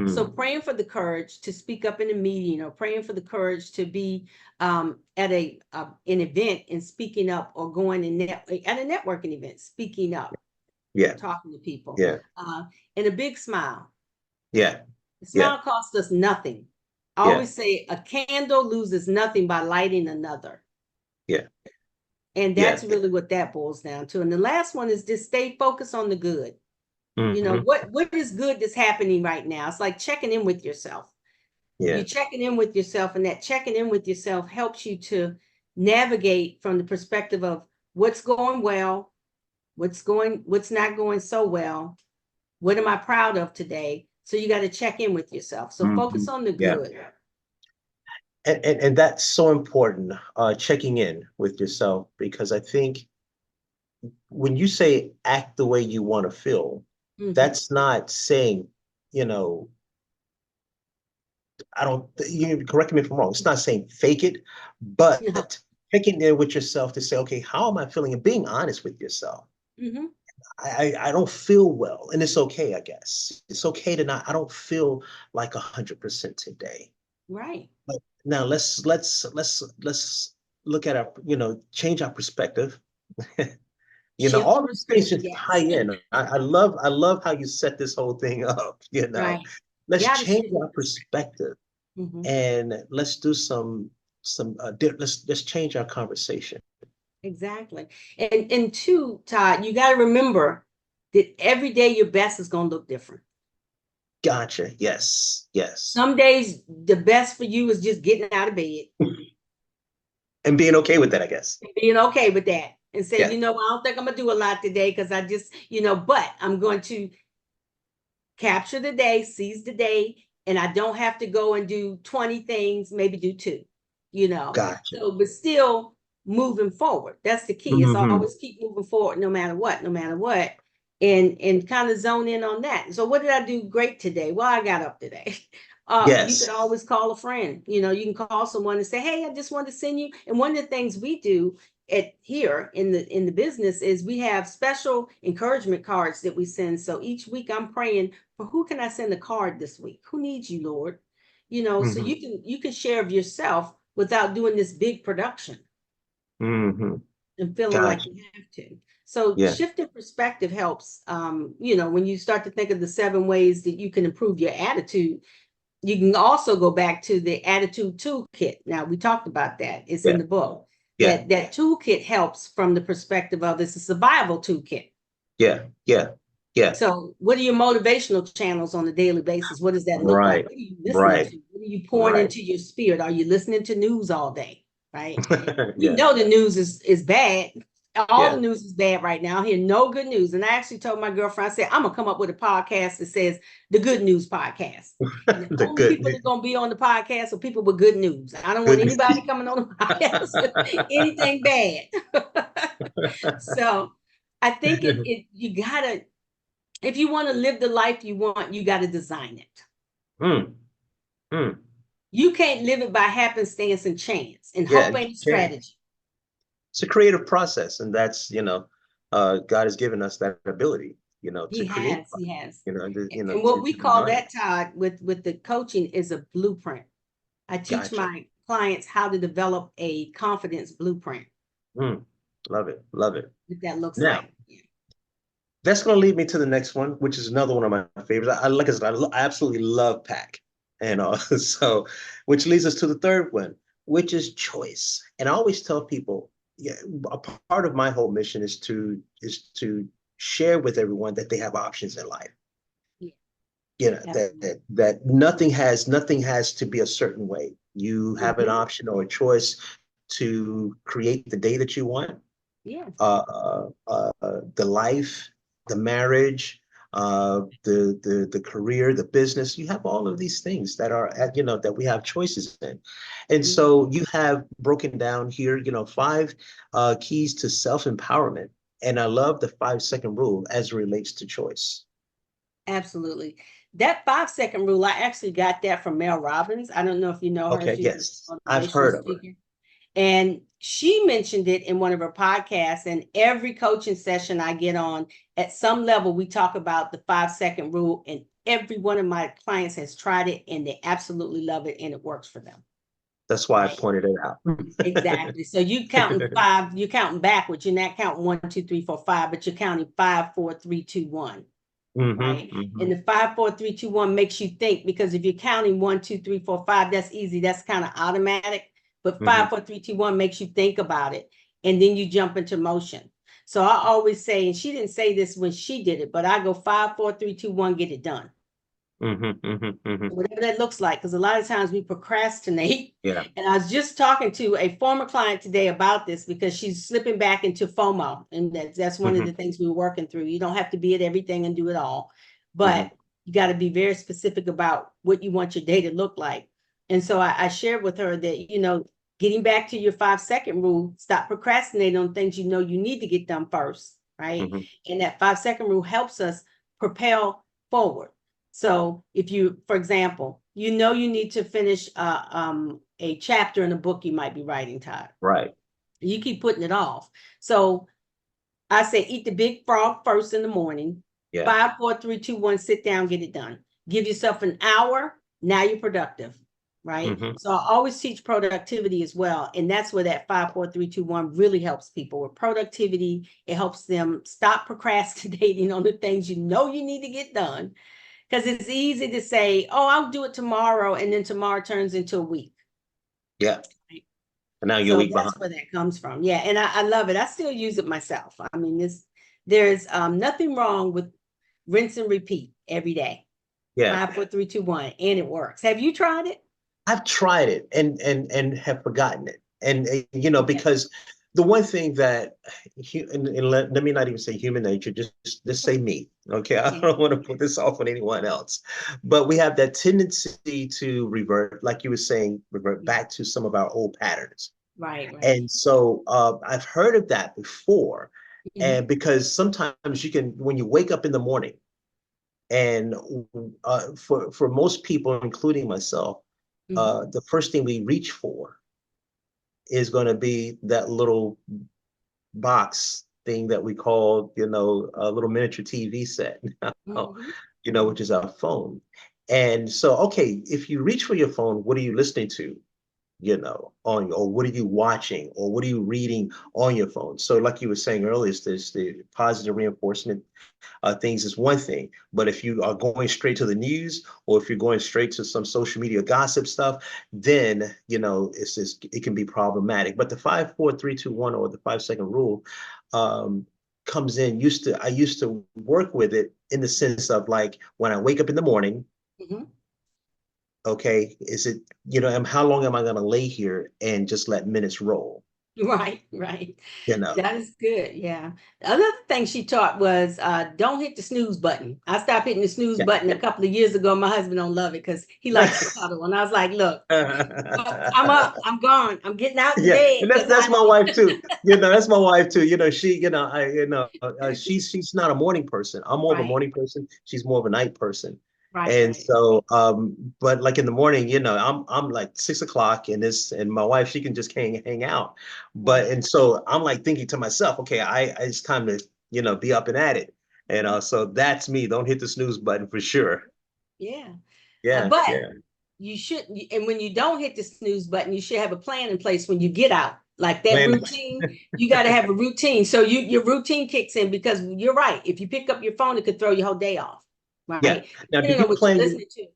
So Mm. praying for the courage to speak up in a meeting, or praying for the courage to be at an event and speaking up, or going at a networking event, speaking up, Yeah. talking to people, Yeah. and a big smile. Yeah. The Yeah. smile costs us nothing. I Yeah. always say a candle loses nothing by lighting another. Yeah. And Yeah. that's really what that boils down to. And the last one is just stay focused on the good. hmm What is good that's happening right now? It's like checking in with yourself. Yeah. You're checking in with yourself, and that checking in with yourself helps you to navigate from the perspective of what's going well, what's not going so well, what am I proud of today? So you got to check in with yourself. So focus on the Yeah. good. And that's so important, checking in with yourself, because I think when you say act the way you want to feel, Mm-hmm. that's not saying, you know, I don't, you correct me if I'm wrong. It's not saying fake it, No. but checking in with yourself to say, okay, how am I feeling? And being honest with yourself. Mm-hmm. I don't feel well, and it's okay, I guess. It's okay to not, I don't feel like 100% today. Right. But now let's look at our, change our perspective. Shift the All these things perspective. just tie Yes. in. I love how you set this whole thing up. Right. Let's Got to change shift. our perspective Mm-hmm. and let's do let's change our conversation. Exactly. And two, Todd, you got to remember that every day your best is going to look different. Gotcha. Yes. Yes. Some days the best for you is just getting out of bed, And being okay with that, I guess. being okay with that, and say, Yeah. I don't think I'm gonna do a lot today because I just, but I'm going to capture the day, seize the day, and I don't have to go and do 20 things, maybe do two, you know. Gotcha. So, but still moving forward. That's the key. It's hmm always keep moving forward no matter what, no matter what. And kind of zone in on that. So what did I do great today? Well, I got up today. You could Yes. always call a friend. You can call someone and say, hey, I just want to send you. And one of the things we do at here in the business is we have special encouragement cards that we send. So each week I'm praying for who can I send a card this week? Who needs you, Lord? So Hmm. you can share of yourself without doing this big production Hmm. and feeling like Gotcha. you have to. So Yeah. shifting perspective helps. When you start to think of the 7 ways that you can improve your attitude, you can also go back to the attitude toolkit. Now we talked about that. It's in Yeah. the book. Yeah. That toolkit helps from the perspective of it's a survival toolkit. Yeah. Yeah. Yeah. So, what are your motivational channels on a daily basis? What does that look like? Right. What are you listening Right. to? What are you pouring Right. into your spirit? Are you listening to news all day? Right? We Yeah. know the news is bad. All the Yeah. news is bad right now. I hear no good news. And I actually told my girlfriend, I said, I'm gonna come up with a podcast that says the good news podcast. And the The only good, people that are gonna be on the podcast are people with good news. I don't want good. anybody coming on the podcast with anything bad. So I think you gotta, if you want to live the life you want, you got to design it. Mm, mm. You can't live it by happenstance and chance, and Yeah, hope you ain't a can. strategy. It's a creative process, and that's, God has given us that ability, to He create, has, he has. to And what we call design. that, Todd, with the coaching is a blueprint. I teach Gotcha. my clients how to develop a confidence blueprint, Mm. Love it. Love it. what that looks Now, like. Yeah. that's going to lead me to the next one, which is another one of my favorites. Like I said, I absolutely love pack, and so, which leads us to the third one, which is choice. And I always tell people, yeah, a part of my whole mission is to share with everyone that they have options in life. Yeah, That absolutely. that nothing has to be a certain way. You have an Mhm. option or a choice to create the day that you want, Yeah, the life, the marriage, the career, the business. You have all of these things that are that we have choices in, and yeah, so you have broken down here, 5 keys to self-empowerment, and I love the 5-second rule as it relates to choice. absolutely. That 5 second rule, I actually got that from Mel Robbins. I don't know if you know her. Okay, She's yes, a I've motivational heard of her. speaker. And she mentioned it in one of her podcasts. And every coaching session I get on, at some level, we talk about the 5 second rule. And every one of my clients has tried it and they absolutely love it and it works for them. That's why I Right. pointed it out. Exactly. So you counting five, you're counting backwards. You're not counting 1, 2, 3, 4, 5, but you're counting 5, 4, 3, 2, 1. Hmm. Right. And Hmm. the 5, 4, 3, 2, 1 makes you think, because if you're counting 1, 2, 3, 4, 5, that's easy. That's kind of automatic. But Hmm. 5, 4, 3, 2, 1 makes you think about it. And then you jump into motion. So I always say, and she didn't say this when she did it, but I go 5, 4, 3, 2, 1, get it done. Hmm. Hmm. Hmm. Whatever that looks like, because a lot of times we procrastinate. Yeah. And I was just talking to a former client today about this because she's slipping back into FOMO. And that's one of Hmm. the things we're working through. You don't have to be at everything and do it all, but Hmm. you got to be very specific about what you want your day to look like. And so I shared with her that, getting back to your 5 second rule, stop procrastinating on things you know you need to get done first, right? Hmm. And that 5 second rule helps us propel forward. So if you, for example, you need to finish a chapter in a book you might be writing, Todd. Right. You keep putting it off. So I say eat the big frog first in the morning. Yeah. 5, 4, 3, 2, 1, sit down, get it done. Give yourself an hour. Now you're productive, right? Hmm. So I always teach productivity as well. And that's where that 5, 4, 3, 2, 1 really helps people with productivity. It helps them stop procrastinating on the things you know you need to get done, because it's easy to say, oh, I'll do it tomorrow. And then tomorrow turns into a week. Yeah. Right? And now you're a So week that's behind. where that comes from. Yeah. And I love it. I still use it myself. I mean, there's nothing wrong with rinse and repeat every day. Yeah. 5, 4, 3, 2, 1. And it works. Have you tried it? I've tried it and have forgotten it. And Okay. because the one thing that and let me not even say human nature, just say me. Okay. I Yeah. don't want to put this off on anyone else. But we have that tendency to revert, like you were saying, revert Yeah. back to some of our old patterns. Right. Right. And so I've heard of that before. Mhm. And because sometimes you can, when you wake up in the morning, and for most people, including myself, Mhm. the first thing we reach for is going to be that little box thing that we call, a little miniature TV set, Mhm. which is our phone. And so, okay, if you reach for your phone, what are you listening to? Or what are you watching, or what are you reading on your phone? So, like you were saying earlier, there's the positive reinforcement things is one thing, but if you are going straight to the news, or if you're going straight to some social media gossip stuff, then it can be problematic. But the 5 4 3 2 1, or the 5 second rule, um, comes in. I used to work with it in the sense of, like, when I wake up in the morning. Mhm. Okay, is it, how long am I going to lay here and just let minutes roll? Right, right. You know, That is good. Yeah. Another thing she taught was don't hit the snooze button. I stopped hitting the snooze yeah. button a couple of years ago. My husband don't love it because he likes to cuddle. And I was like, look, I'm up, I'm gone, I'm getting out the Yeah, bed and that's because that's I my wife too. That's my wife too. She's not a morning person. I'm more of a right, morning person. She's more of a night person. right, And right, so, but like in the morning, I'm like 6 o'clock, and my wife, she can just hang out. But right. and so I'm like thinking to myself, okay, it's time to be up and at it. And Mhm. so that's me. Don't hit the snooze button for sure. Yeah. Yeah, But yeah. you should, and when you don't hit the snooze button, you should have a plan in place when you get out. Like that Plan. routine, you got to have a routine. So your routine kicks in because you're right. If you pick up your phone, it could throw your whole day off, Yeah. right? Now, Depending on what you're listening to.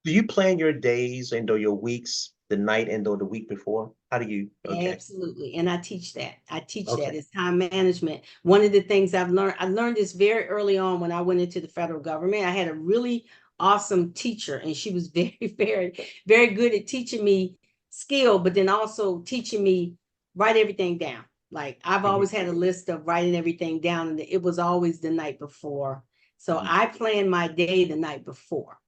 do you plan your days and or your weeks the night and or the week before? How do you? Okay. Absolutely. And I teach that. I teach that. Okay. It's time management. One of the things I learned this very early on when I went into the federal government. I had a really awesome teacher, and she was very, very, very good at teaching me skill, but then also teaching me write everything down. Like I've Mhm. always had a list of writing everything down, and it was always the night before. So Mhm. I plan my day the night before.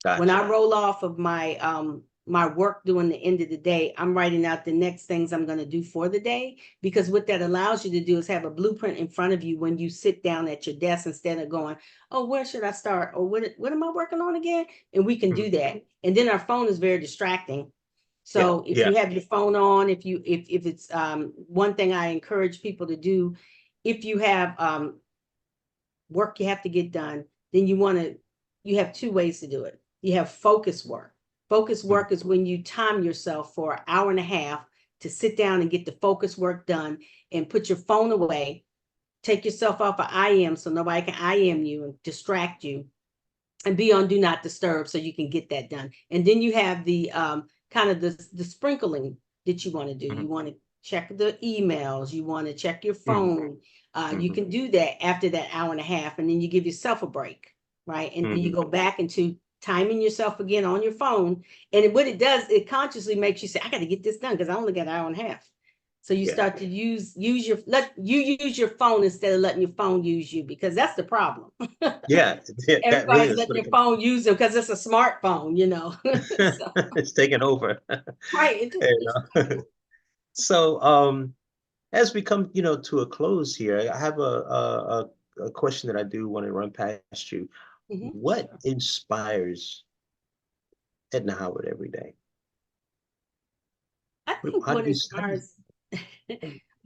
When Gotcha. I roll off of my work during the end of the day, I'm writing out the next things I'm going to do for the day, because what that allows you to do is have a blueprint in front of you when you sit down at your desk, instead of going, oh, where should I start, or what am I working on again? And we can Mhm. do that. And then our phone is very distracting. Yeah. So if Yeah. you have your phone on, if it's one thing I encourage people to do, if you have work you have to get done, then you have two ways to do it. You have focus work. Focus Mhm. work is when you time yourself for an hour and a half to sit down and get the focus work done, and put your phone away, take yourself off of IM so nobody can IM you and distract you, and be on do not disturb so you can get that done. And then you have the kind of the sprinkling that you want to do. Mhm. You want to check the emails, you want to check your Mhm. phone. You Mhm. can do that after that hour and a half, and then you give yourself a break, right? And then you Mhm. go back into timing yourself again on your phone. And what it does, it consciously makes you say, I got to get this done because I only got an hour and a half. So you Yeah. start to let you use your phone instead of letting your phone use you, because that's the problem. Yeah. Yeah. That really Everybody's is letting what it their comes. phone use them because it's a smartphone, So It's taking over. right, it just You it's know? So, as we come, to a close here, I have a question that I do want to run past you. What sure. inspires Edna Howard every day? I think How do what you? inspires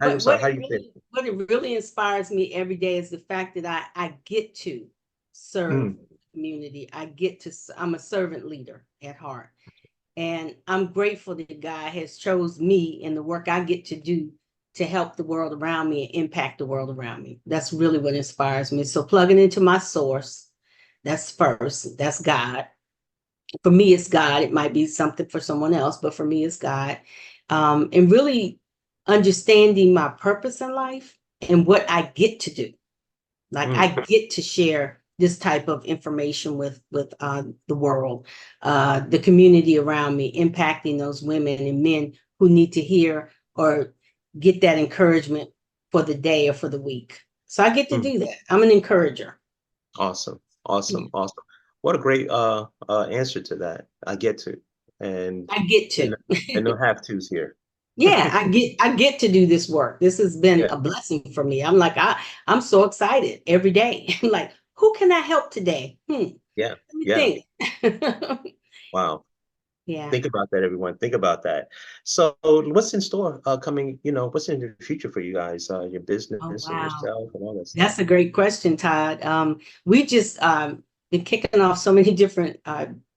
I'm what sorry. How do you say it? what it really inspires me every day is the fact that I get to serve Mm, the community. I'm a servant leader at heart. And I'm grateful that God has chose me in the work I get to do to help the world around me and impact the world around me. That's really what inspires me. So plugging into my source, that's first, that's God. For me, it's God. It might be something for someone else, but for me, it's God. And really understanding my purpose in life and what I get to do. Like I mm, get to share this type of information with the world, the community around me, impacting those women and men who need to hear or get that encouragement for the day or for the week. So I get to mm. do that. I'm an encourager. Awesome. Yeah, Awesome. Awesome. What a great answer to that. I get to. And I get and, to. and no have tos here. Yeah, I get to do this work. This has been Yeah. a blessing for me. I'm so excited every day. Like, who can I help today? Let Yeah. me Yeah. think. Wow. Yeah. Think about that, everyone. Think about that. So, what's in store coming? What's in the future for you guys? Your Oh, business and wow. yourself and all that stuff. That's a great question, Todd. We just been kicking off so many different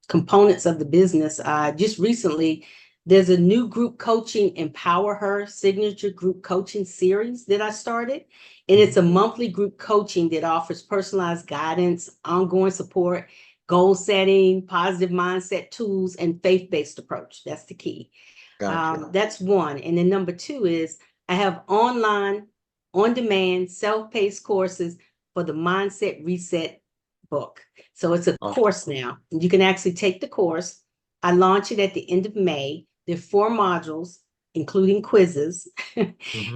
components of the business. Just recently, there's a new group coaching, Empower Her signature group coaching series that I started. And it's a monthly group coaching that offers personalized guidance, ongoing support, goal setting, positive mindset tools, and faith-based approach. That's the key. Gotcha. That's one. And then number two is I have online, on-demand, self-paced courses for the Mindset Reset book. So it's a Awesome. course now. You can actually take the course. I launch it at the end of May. There are 4 modules, including quizzes.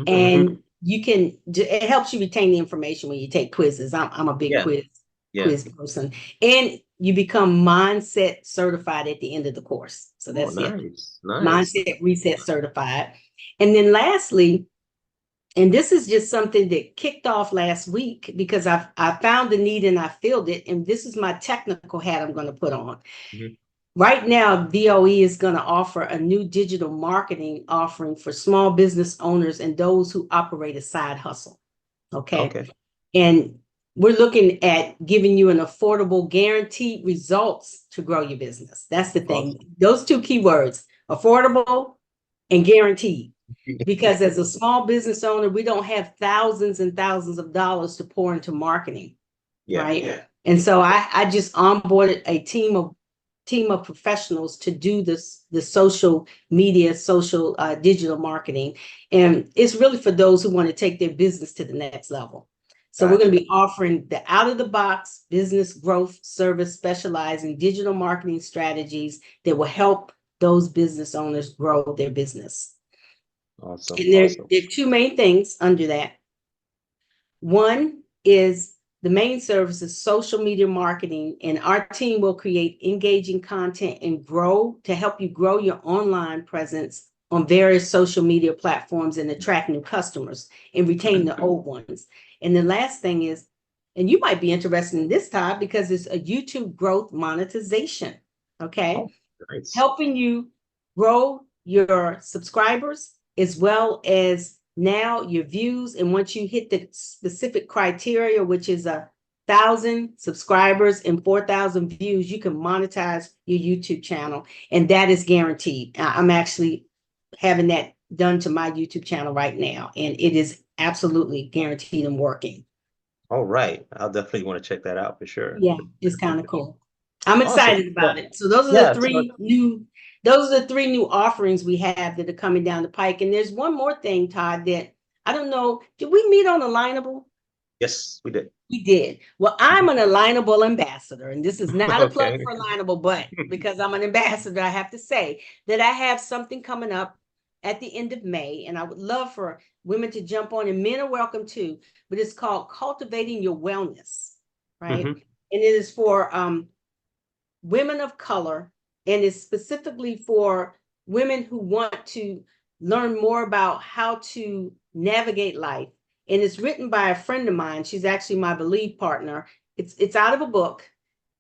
And you can, it helps you retain the information when you take quizzes. I'm a big Yeah. quiz person. And you become mindset certified at the end of the course. So Oh, that's it. nice. Nice. Mindset Reset certified. And then lastly, and this is just something that kicked off last week because I found the need and I filled it. And this is my technical hat I'm going to put on. Mhm. Right now, VOE is going to offer a new digital marketing offering for small business owners and those who operate a side hustle. Okay. Okay. And we're looking at giving you an affordable, guaranteed results to grow your business. That's the thing. Awesome. Those 2 keywords, affordable and guaranteed. Because as a small business owner, we don't have thousands and thousands of dollars to pour into marketing, Yeah. right? Yeah. And so I just onboarded a team of professionals to do the social media, social digital marketing. And it's really for those who want to take their business to the next level. So we're going to Gotcha. be offering the out of the box business growth service specializing digital marketing strategies that will help those business owners grow their business. Awesome. And Awesome. there are 2 main things under that. One is the main service is social media marketing, and our team will create engaging content and grow to help you grow your online presence on various social media platforms and attract new customers and retain the old ones. And the last thing is, and you might be interested in this, Todd, because it's a YouTube growth monetization. Okay. Oh, nice. Helping you grow your subscribers as well as now your views. And once you hit the specific criteria, which is 1,000 subscribers and 4,000 views, you can monetize your YouTube channel. And that is guaranteed. I'm actually having that done to my YouTube channel right now. And it is absolutely guaranteed and working. All right. I'll definitely want to check that out for sure. Yeah, it's kind of cool. I'm Awesome. excited Well, about it. So those are the yeah. So, three new offerings we have that are coming down the pike. And there's one more thing, Todd, that I don't know. Did we meet on Alignable? yes, we did. We did. Well, I'm an Alignable ambassador, and this is not a plug Okay. for Alignable, but because I'm an ambassador, I have to say that I have something coming up at the end of May, and I would love for women to jump on, and men are welcome too. But it's called Cultivating Your Wellness, right? Mhm. And it is for women of color, and it's specifically for women who want to learn more about how to navigate life. And it's written by a friend of mine. She's actually my Believe partner. It's out of a book.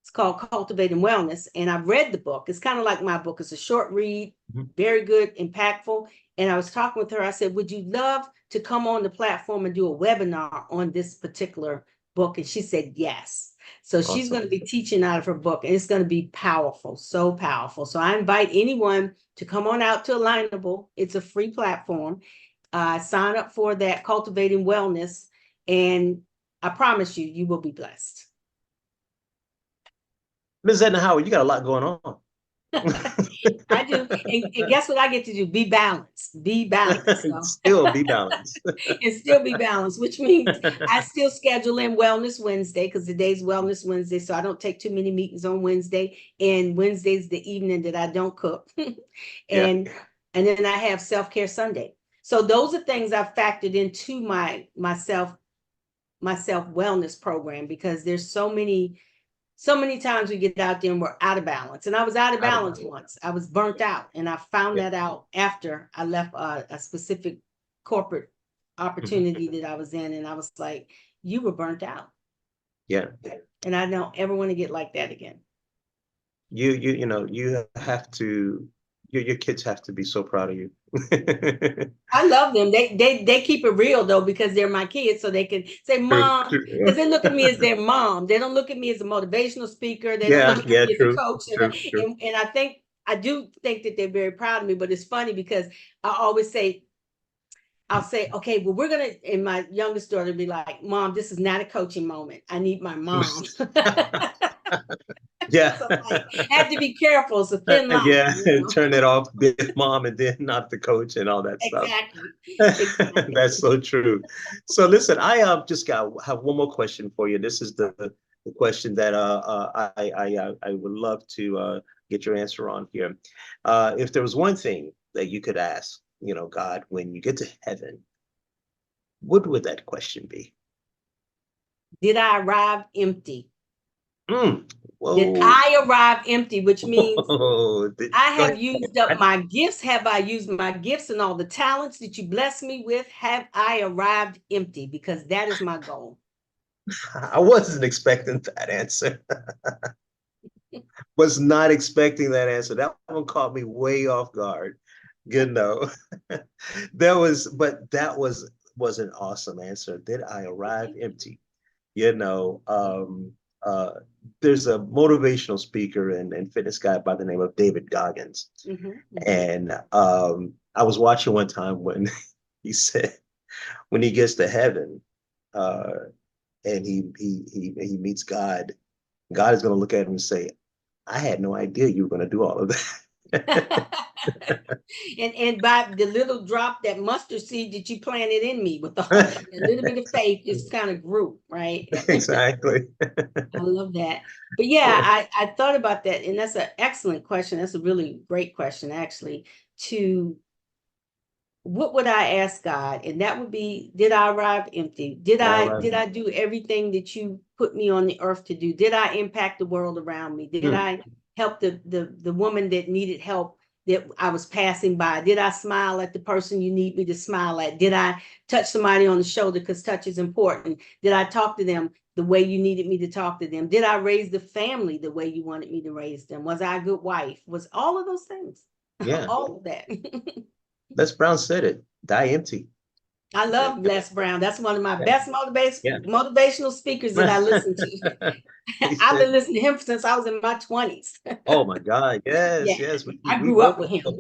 It's called Cultivating Wellness. And I've read the book. It's kind of like my book. It's a short read, Mhm. very good, impactful. And I was talking with her. I said, would you love to come on the platform and do a webinar on this particular book? And she said, yes. So she's Awesome. going to be teaching out of her book, and it's going to be powerful, so powerful. So I invite anyone to come on out to Alignable. It's a free platform. Sign up for that Cultivating Wellness, and I promise you, you will be blessed. Ms. Edna Howard, you got a lot going on. I do. And guess what I get to do? Be balanced. Be balanced. So. Still be balanced. And still be balanced, which means I still schedule in Wellness Wednesday because today's Wellness Wednesday. So I don't take too many meetings on Wednesday. And Wednesday's the evening that I don't cook. Yeah. and then I have self-care Sunday. So those are things I've factored into my self wellness program because there's so many times we get out there and we're out of balance. And I was out of Out of balance balance. once. I was burnt out. And I found Yeah. that out after I left a specific corporate opportunity that I was in. And I was like, you were burnt out. Yeah. And I don't ever want to get like that again. you know, you have to, your kids have to be so proud of you. I love them. They keep it real though, because they're my kids, so they can say True, mom, because true. they look at me as their mom. They don't look at me as a motivational speaker. They don't Yeah, look at yeah, me as a true, coach. true, true. And I do think that they're very proud of me, but it's funny because I always say, I'll say, okay, well, we're gonna, and my youngest daughter will be like, Mom, this is not a coaching moment. I need my mom. Yeah. So like, I have to be careful. It's a thin Yeah, line, you know. turn it off with mom and then not the coach and all that stuff. Exactly. That's Exactly. so true. So listen, I just got have one more question for you. This is the question that I would love to get your answer on here. If there was one thing that you could ask, you know, God, when you get to heaven, what would that question be? Did I arrive empty? Mm, Did whoa. I arrive empty, which means Whoa. I Go have used up ahead. my gifts. Have I used my gifts and all the talents that you blessed me with? Have I arrived empty? Because that is my goal. I wasn't expecting that answer. Was not expecting that answer. That one caught me way off guard. Good no. That was an awesome answer. Did I arrive empty? You know, uh there's a motivational speaker and fitness guy by the name of David Goggins. Mhm, mhm. And I was watching one time when he said when he gets to heaven, uh, and he meets God, God is going to look at him and say, I had no idea you were going to do all of that. And by the little drop, that mustard seed that you planted in me with a little bit of faith, just kind of grew, right? Exactly. I love that. But yeah, I thought about that, and that's an excellent question. That's a really great question, actually. To what would I ask God? And that would be, did I arrive empty? Did Yeah, I right. did I do everything that you put me on the earth to do? Did I impact the world around me? Did Hmm. I help the woman that needed help that I was passing by? Did I smile at the person you need me to smile at? Did I touch somebody on the shoulder, because touch is important? Did I talk to them the way you needed me to talk to them? Did I raise the family the way you wanted me to raise them? Was I a good wife? Was all of those things? Yeah, All of that. Les Brown said it. Die empty. I love Les Brown. That's one of my Yeah. best Yeah. motivational speakers that I listen to. He I've said, been listening to him since I was in my 20s. "Oh my God, Yeah, yes, yes, I we grew up both with him. go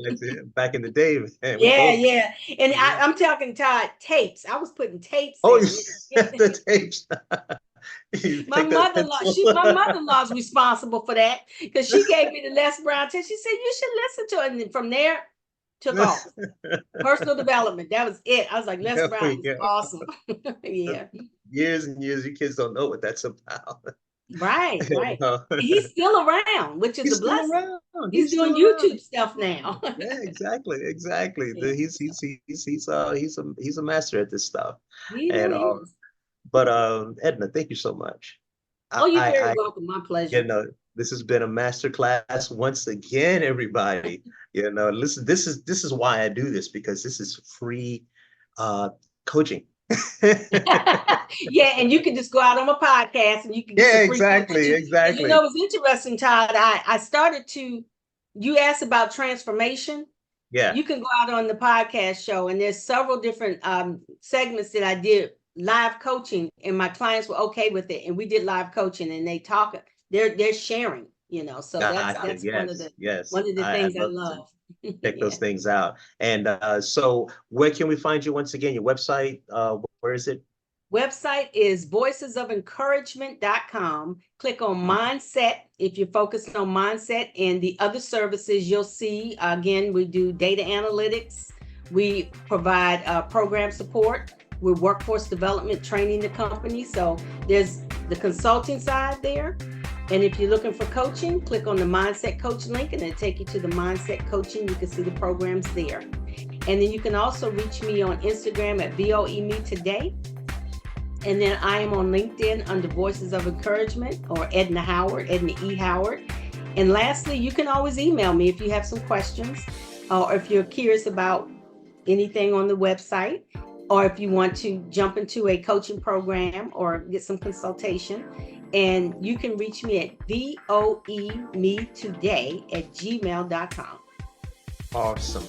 back in the day, man. We Yeah, both." yeah. And Mhm. I'm talking Todd tapes. I was putting tapes Oh, in. the tapes. You My take that mother-in-law, pencil. my mother-in-law's responsible for that, because she gave me the Les Brown tape. She said, you should listen to it. And then from there, took off. Personal development. That was it. I was like, Les There Brown we is go. awesome. Yeah. Years and years, you kids don't know what that's about. Right, right. And, He's still around, which is a he's still blessing. around. He's He's doing still around. YouTube stuff now. Yeah, exactly, exactly. Yeah, He's a master at this stuff. he And really is. but Edna, thank you so much. Oh, you're very I welcome. My you pleasure. know, this has been a master class once again, everybody. You know, listen, this is why I do this, because this is free coaching. Yeah, and you can just go out on my podcast and you can get Yeah, some free coaching exactly, too. And you exactly. know, it's interesting, Todd. I started to, you asked about transformation. Yeah. You can go out on the podcast show, and there's several different segments that I did live coaching, and my clients were okay with it, and we did live coaching, and they're sharing, so Gotcha. that's Yes, yes. one of the I'd things I love to love. check those Yeah. things out. And so where can we find you once again? Your website, where is it? Website is voicesoфencouragement.com. Click on mindset if you're focused on mindset, and the other services you'll see. Again, we do data analytics. We provide program support. We're workforce development, training the company. So there's the consulting side there. And if you're looking for coaching, click on the Mindset Coach link and it'll take you to the Mindset Coaching. You can see the programs there. And then you can also reach me on Instagram at VOE Me Today. And then I am on LinkedIn under Voices of Encouragement, or Edna Howard, Edna E. Howard. And lastly, you can always email me if you have some questions, or if you're curious about anything on the website, or if you want to jump into a coaching program or get some consultation. And you can reach me at voemetoday@gmail.com. Awesome.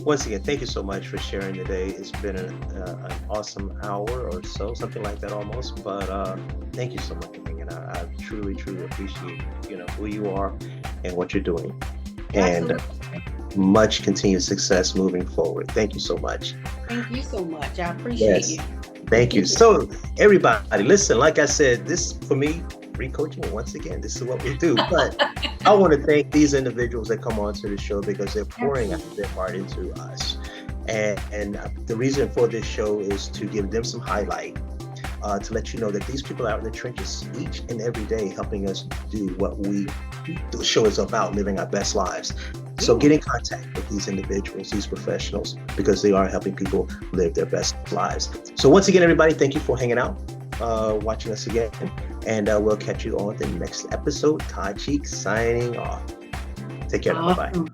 Once again, thank you so much for sharing today. It's been an awesome hour or so, something like that almost. But thank you so much for hanging out. I truly appreciate who you are and what you're doing, and much continued success moving forward. Thank you so much. Thank you so much. I appreciate you. Thank you. So everybody, listen. Like I said, this for me. Re-coaching, once again, this is what we do. But I want to thank these individuals that come onto the show because they're pouring out their heart into us. And the reason for this show is to give them some highlight, to let you know that these people are out in the trenches each and every day helping us do what the show is about, living our best lives. So get in contact with these individuals, these professionals, because they are helping people live their best lives. So once again, everybody, thank you for hanging out, watching us again. And we'll catch you on the next episode. Todd Cheek signing off. Take care now. Bye-bye.